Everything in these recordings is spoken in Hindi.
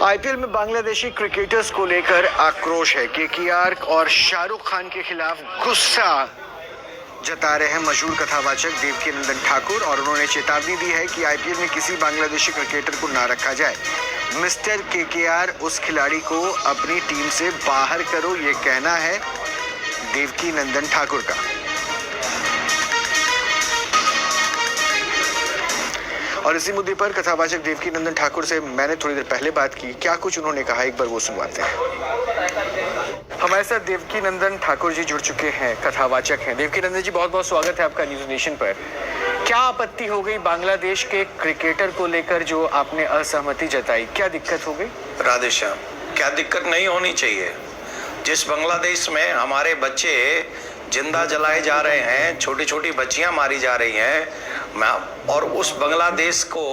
आईपीएल में बांग्लादेशी क्रिकेटर्स को लेकर आक्रोश है। केकेआर और शाहरुख खान के खिलाफ गुस्सा जता रहे हैं मशहूर कथावाचक देवकीनंदन ठाकुर और उन्होंने चेतावनी दी है कि आईपीएल में किसी बांग्लादेशी क्रिकेटर को ना रखा जाए। मिस्टर केकेआर उस खिलाड़ी को अपनी टीम से बाहर करो, ये कहना है देवकीनंदन ठाकुर का। और इसी मुद्दे पर कथावाचक देवकीनंदन ठाकुर से मैंने थोड़ी देर पहले बात की। क्या कुछ उन्होंने कहा, एक बार वो सुनवाते हैं। हमारे साथ देवकीनंदन ठाकुर जी जुड़ चुके हैं, कथावाचक हैं। देवकीनंदन जी, बहुत बहुत स्वागत है आपका न्यूज़ नेशन पर। क्या आपत्ति हो गई बांग्लादेश के क्रिकेटर को लेकर जो आपने असहमति जताई, क्या दिक्कत हो गई? राधे श्याम, क्या दिक्कत नहीं होनी चाहिए। जिस बांग्लादेश में हमारे बच्चे जिंदा जलाए जा रहे हैं, छोटी छोटी बच्चियां मारी जा रही हैं, और उस बांग्लादेश को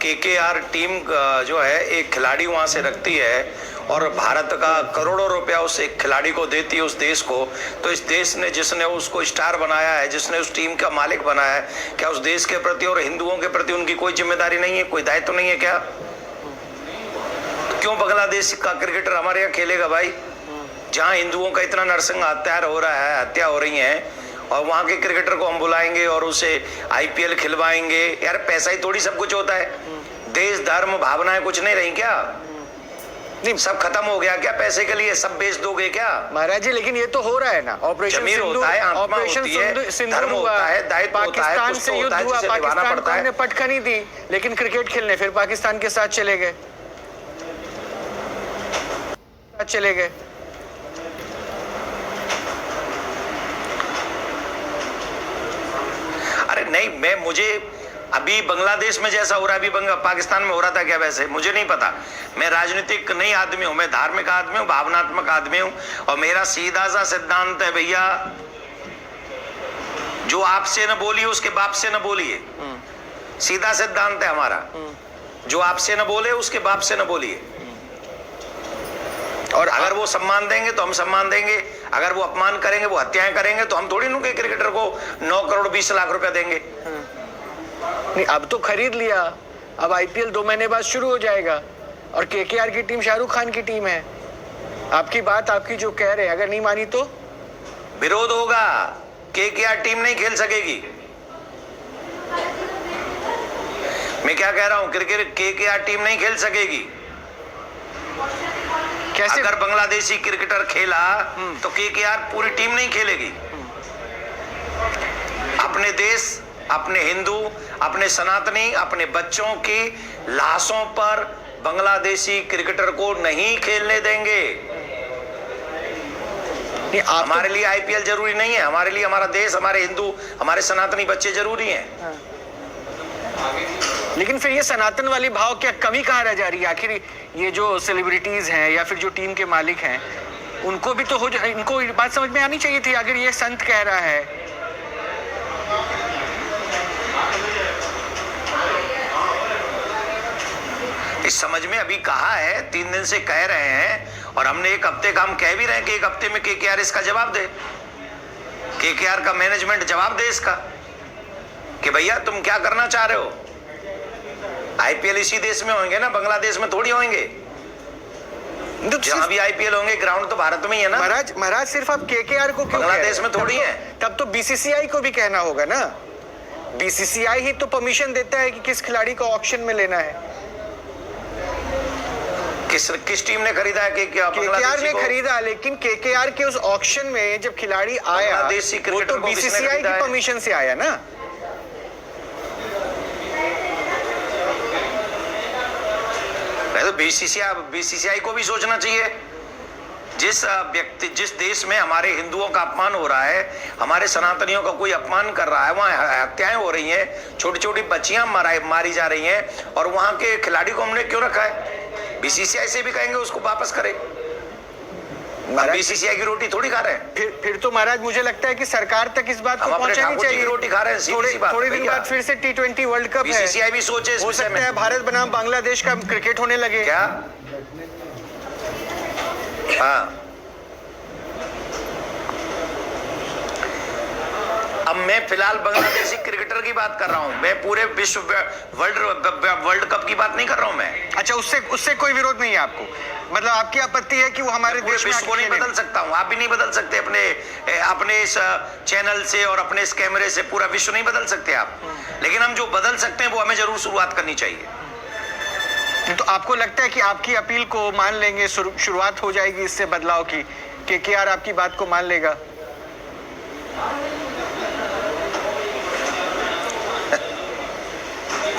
केकेआर टीम जो है एक खिलाड़ी वहां से रखती है और भारत का करोड़ों रुपया उस एक खिलाड़ी को देती है उस देश को, तो इस देश ने जिसने उसको स्टार बनाया है, जिसने उस टीम का मालिक बनाया है, क्या उस देश के प्रति और हिंदुओं के प्रति उनकी कोई जिम्मेदारी नहीं है, कोई दायित्व तो नहीं है क्या? तो क्यों बांग्लादेश का क्रिकेटर हमारे यहाँ खेलेगा भाई? जहाँ हिंदुओं का इतना नरसंहार हत्यार हो रहा है, हत्या हो रही है, और वहां के क्रिकेटर को हम बुलाएंगे और उसे आईपीएल खिलवाएंगे? यार पैसा ही थोड़ी सब कुछ होता है। देश धर्म भावनाएं कुछ नहीं रही क्या? नहीं, सब खत्म हो गया क्या पैसे के लिए? सब बेच दोगे क्या? महाराज जी, लेकिन ये तो हो रहा है ना। ऑपरेशन होता है, ऑपरेशन धर्म होता है, दायित्व पाकिस्तान से युद्ध हुआ, पाकिस्तान ने पटखनी नहीं दी, लेकिन क्रिकेट खेलने फिर पाकिस्तान के साथ चले गए। अरे नहीं, मुझे अभी बांग्लादेश में जैसा हो रहा है, अभी पाकिस्तान में हो रहा था क्या? वैसे मुझे नहीं पता। मैं राजनीतिक नहीं आदमी हूं, मैं धार्मिक आदमी हूं, भावनात्मक आदमी हूं, और मेरा सीधा सा सिद्धांत है भैया, जो आपसे न बोलिए उसके बाप से न बोलिए। सीधा सिद्धांत है हमारा, जो आपसे न बोले उसके बाप से न बोलिए। और अगर वो सम्मान देंगे तो हम सम्मान देंगे, अगर वो अपमान करेंगे, वो हत्याएं करेंगे, तो हम थोड़ी उनके क्रिकेटर को 9 करोड़ 20 लाख रुपया देंगे। नहीं, अब तो खरीद लिया, अब आईपीएल 2 महीने बाद शुरू हो जाएगा और केकेआर की टीम शाहरुख खान की टीम है। आपकी बात, आपकी जो कह रहे हैं, अगर नहीं मानी तो विरोध होगा। केकेआर टीम नहीं खेल सकेगी। मैं क्या कह रहा हूं, क्रिकेट केकेआर टीम नहीं खेल सकेगी। कैसे? अगर बांग्लादेशी क्रिकेटर खेला तो केकेआर पूरी टीम नहीं खेलेगी। अपने देश, अपने हिंदू, अपने सनातनी, अपने बच्चों की लाशों पर बांग्लादेशी क्रिकेटर को नहीं खेलने देंगे। हमारे लिए आईपीएल जरूरी नहीं है, हमारे लिए हमारा देश, हमारे हिंदू, हमारे सनातनी बच्चे जरूरी हैं। लेकिन फिर ये सनातन वाली भाव क्या कमी कहाँ रह जा रही है? आखिर ये जो सेलिब्रिटीज हैं या फिर जो टीम के मालिक हैं, उनको भी तो इनको बात समझ में आनी चाहिए थी। अगर ये संत कह रहा है, इस समझ में अभी कहा है, 3 दिन से कह रहे हैं, और हमने 1 हफ्ते का हम कह भी रहे हैं कि 1 हफ्ते में केकेआर इसका जवाब दे, केकेआर का मैनेजमेंट जवाब दे इसका कि भैया तुम क्या करना चाह रहे हो। आईपीएल इसी देश में होंगे ना, बांग्लादेश में थोड़ी होंगे। जहां भी आईपीएल होंगे ग्राउंड तो भारत में ही है ना। महाराज सिर्फ आप केकेआर को क्यों बांग्लादेश में थोड़ी है? तब तो बीसीसीआई को भी कहना होगा ना। बीसीसीआई ही तो परमिशन देता है कि किस खिलाड़ी को ऑक्शन में लेना है। किस टीम ने खरीदा है? केकेआर ने खरीदा, लेकिन केकेआर के उस ऑक्शन में जब खिलाड़ी आया वो तो बीसीसीआई की परमिशन से आया ना। तो बीसीसीआई को भी सोचना चाहिए। जिस देश में हमारे हिंदुओं का अपमान हो रहा है, हमारे सनातनियों का कोई अपमान कर रहा है, वहां हत्याएं हो रही हैं, छोटी छोटी बच्चियां मारी जा रही हैं, और वहां के खिलाड़ी को हमने क्यों रखा है? बीसीसीआई से भी कहेंगे उसको वापस करे। बीसीसीआई की रोटी थोड़ी खा रहे हैं। फिर तो महाराज मुझे लगता है कि सरकार तक इस बात को पहुंचानी चाहिए। की रोटी खा रहे हैं। थोड़ी दिन बाद फिर से T20 वर्ल्ड कप है, बीसीसीआई भी सोचे, हो सकता है भारत बनाम बांग्लादेश का क्रिकेट होने लगे। क्या? हाँ, अब मैं फिलहाल बांग्लादेशी क्रिकेटर की बात कर रहा हूं, मैं पूरे विश्व वर्ल्ड कप की बात नहीं कर रहा हूं मैं। अच्छा, उससे कोई विरोध नहीं है आपको, मतलब आपकी आपत्ति है कि वो हमारे पूरे देश में विश्व को नहीं बदल सकता हूं, आप भी नहीं बदल सकते अपने इस चैनल से और अपने इस कैमरे से, पूरा विश्व नहीं बदल सकते आप, लेकिन हम जो बदल सकते हैं वो हमें जरूर शुरुआत करनी चाहिए। तो आपको लगता है कि आपकी अपील को मान लेंगे, शुरुआत हो जाएगी इससे बदलाव की, केकेआर आपकी बात को मान लेगा?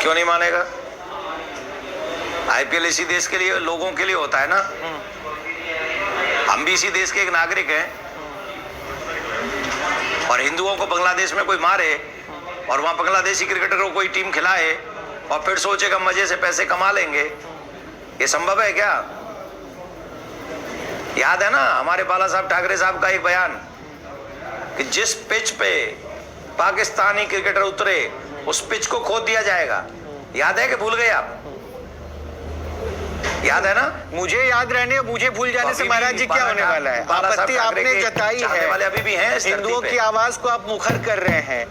क्यों नहीं मानेगा? आईपीएल इसी देश के लिए, लोगों के लिए होता है ना, हम भी इसी देश के एक नागरिक हैं, और हिंदुओं को बांग्लादेश में कोई मारे और वहां बांग्लादेशी क्रिकेटर को कोई टीम खिलाए और फिर सोचेगा मजे से पैसे कमा लेंगे, ये संभव है क्या? याद है ना हमारे बाला साहब ठाकरे साहब का एक बयान कि जिस पिच पे पाकिस्तानी क्रिकेटर उतरे उस पिच को खोद दिया जाएगा। याद है कि भूल गए आप? याद है ना? मुझे याद रहने और मुझे भूल जाने से महाराज जी क्या होने वाला है? आपत्ति आपने जताई है, वाले अभी भी हैं, हिंदुओं की आवाज को आप मुखर कर रहे हैं,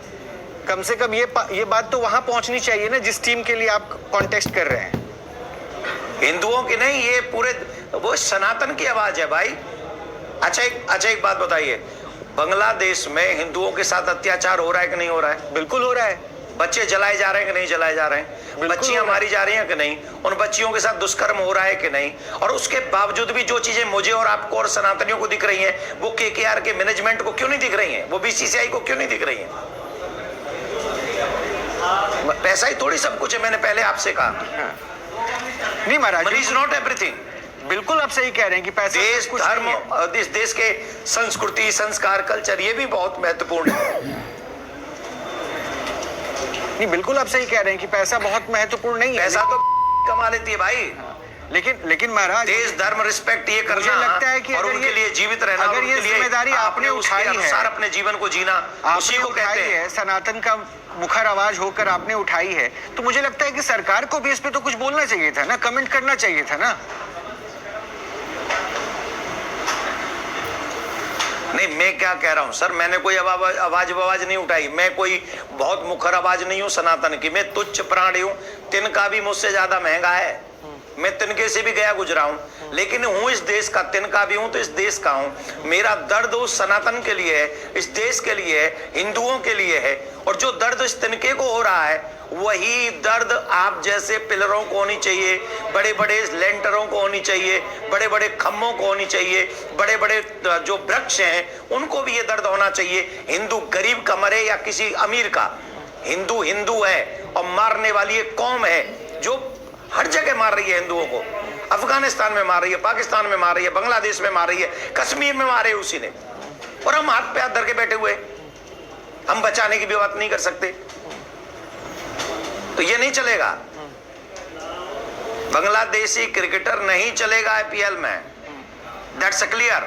कम से कम ये बात तो वहां पहुंचनी चाहिए ना जिस टीम के लिए आप कॉन्टेस्ट कर रहे हैं। हिंदुओं की नहीं, ये पूरे वो सनातन की आवाज है भाई। अच्छा एक बात बताइए, बांग्लादेश में हिंदुओं के साथ अत्याचार हो रहा है कि नहीं हो रहा है? बिल्कुल हो रहा है। बच्चे जलाए जा रहे हैं कि नहीं जलाए जा रहे हैं? बच्चियां मारी जा रही हैं कि नहीं? उन बच्चियों के साथ दुष्कर्म हो रहा है कि नहीं? और उसके बावजूद भी जो चीजें मुझे और आपको और सनातनियों को दिख रही हैं, वो केकेआर के मैनेजमेंट को क्यों नहीं दिख रही हैं? वो बीसीसीआई को क्यों नहीं दिख रही हैं? पैसा ही थोड़ी सब कुछ है, मैंने पहले आपसे कहा। नहीं महाराज, मनी इज नॉट एवरीथिंग। बिल्कुल आप सही कह रहे हैं कि पैसा देश, धर्म, इस देश के संस्कृति, संस्कार, कल्चर, ये भी बहुत महत्वपूर्ण है। नहीं, बिल्कुल आप सही कह रहे हैं कि पैसा बहुत महत्वपूर्ण नहीं है। पैसा तो कमा लेती है भाई, लेकिन महाराज, देश, धर्म, रिस्पेक्ट ये करना, मुझे लगता है कि और उनके लिए जीवित रहना, अगर ये जिम्मेदारी आपने उठाई है, अपने जीवन को जीना, उसी को कहते हैं। सनातन का मुखर आवाज होकर आपने उठाई है, तो मुझे लगता है कि सरकार को भी इस पे तो कुछ बोलना चाहिए था ना, कमेंट करना चाहिए था ना। नहीं, मैं क्या कह रहा हूं सर, मैंने कोई आवाज नहीं उठाई, मैं कोई बहुत मुखर आवाज नहीं हूं सनातन की, मैं तुच्छ प्राणी हूं, तिनका भी मुझसे ज्यादा महंगा है, मैं तिनके से भी गया गुजरा हूं, लेकिन हूं इस देश का, तिनका भी हूं तो इस देश का हूं। मेरा दर्द उस सनातन के लिए है, इस देश के लिए है, हिंदुओं के लिए है, और जो दर्द इस तिनके को हो रहा है वही दर्द आप जैसे पिलरों को होनी चाहिए, बड़े बड़े लेंटरों को होनी चाहिए, बड़े बड़े खम्भों को होनी चाहिए, बड़े बड़े जो वृक्ष हैं उनको भी ये दर्द होना चाहिए। हिंदू गरीब का मरे या किसी अमीर का, हिंदू हिंदू है, और मारने वाली एक कौम है जो हर जगह मार रही है हिंदुओं को। अफगानिस्तान में मार रही है, पाकिस्तान में मार रही है, बांग्लादेश में मार रही है, कश्मीर में मारे उसी ने, और हम हाथ पे हाथ धर के बैठे हुए, हम बचाने की भी बात नहीं कर सकते। तो ये नहीं चलेगा, बांग्लादेशी क्रिकेटर नहीं चलेगा आईपीएल में, दैट्स क्लियर।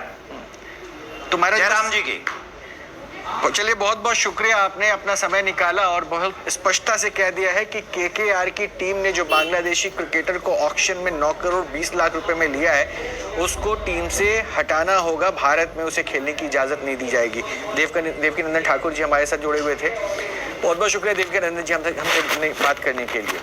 तुम्हारा जयराम जी की चलिए, बहुत बहुत शुक्रिया, आपने अपना समय निकाला और बहुत स्पष्टता से कह दिया है कि केकेआर की टीम ने जो बांग्लादेशी क्रिकेटर को ऑक्शन में 9 करोड़ 20 लाख रुपए में लिया है, उसको टीम से हटाना होगा, भारत में उसे खेलने की इजाजत नहीं दी जाएगी। देवकीनंदन ठाकुर जी हमारे साथ जुड़े हुए थे, बहुत बहुत शुक्रिया देवकीनंदन जी हमसे बात करने के लिए।